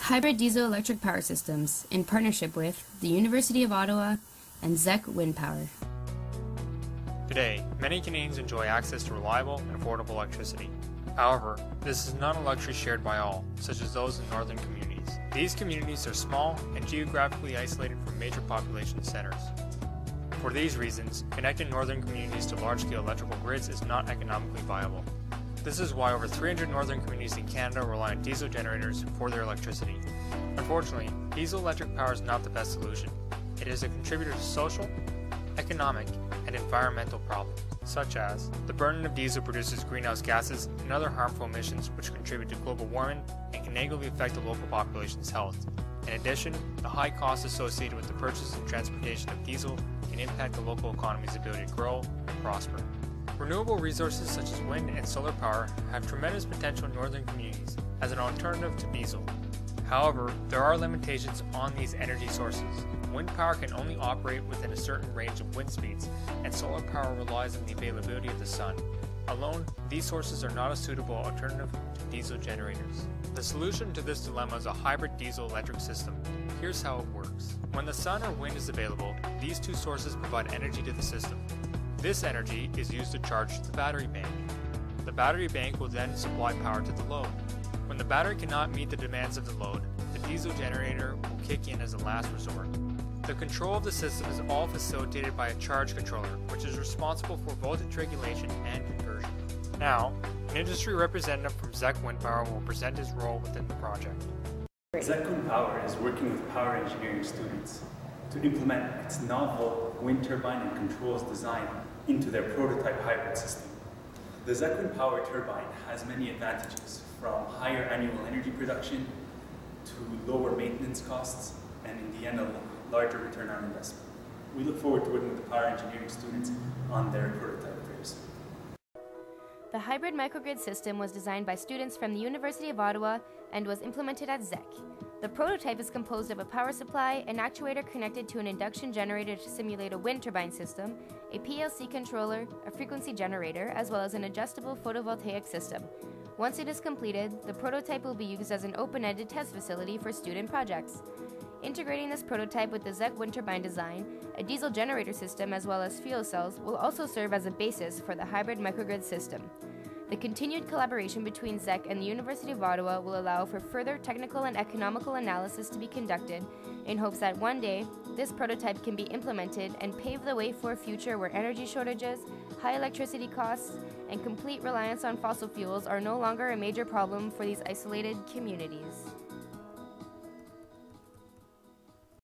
Hybrid diesel-electric power systems in partnership with the University of Ottawa and ZEC Wind Power. Today, many Canadians enjoy access to reliable and affordable electricity. However, this is not a luxury shared by all, such as those in northern communities. These communities are small and geographically isolated from major population centers. For these reasons, connecting northern communities to large-scale electrical grids is not economically viable. This is why over 300 northern communities in Canada rely on diesel generators for their electricity. Unfortunately, diesel-electric power is not the best solution. It is a contributor to social, economic, and environmental problems, such as the burning of diesel produces greenhouse gases and other harmful emissions which contribute to global warming and can negatively affect the local population's health. In addition, the high costs associated with the purchase and transportation of diesel can impact the local economy's ability to grow and prosper. Renewable resources such as wind and solar power have tremendous potential in northern communities as an alternative to diesel. However, there are limitations on these energy sources. Wind power can only operate within a certain range of wind speeds, and solar power relies on the availability of the sun. Alone, these sources are not a suitable alternative to diesel generators. The solution to this dilemma is a hybrid diesel-electric system. Here's how it works. When the sun or wind is available, these two sources provide energy to the system. This energy is used to charge the battery bank. The battery bank will then supply power to the load. When the battery cannot meet the demands of the load, the diesel generator will kick in as a last resort. The control of the system is all facilitated by a charge controller, which is responsible for voltage regulation and conversion. Now, an industry representative from ZEC Wind Power will present his role within the project. ZEC Wind Power is working with power engineering students to implement its novel wind turbine and controls design into their prototype hybrid system. The ZEC Wind Power turbine has many advantages, from higher annual energy production to lower maintenance costs, and in the end, a larger return on investment. We look forward to working with the power engineering students on their prototype affairs. The hybrid microgrid system was designed by students from the University of Ottawa and was implemented at ZEC. The prototype is composed of a power supply, an actuator connected to an induction generator to simulate a wind turbine system, a PLC controller, a frequency generator, as well as an adjustable photovoltaic system. Once it is completed, the prototype will be used as an open-ended test facility for student projects. Integrating this prototype with the ZEC wind turbine design, a diesel generator system as well as fuel cells will also serve as a basis for the hybrid microgrid system. The continued collaboration between ZEC and the University of Ottawa will allow for further technical and economical analysis to be conducted in hopes that one day this prototype can be implemented and pave the way for a future where energy shortages, high electricity costs, and complete reliance on fossil fuels are no longer a major problem for these isolated communities.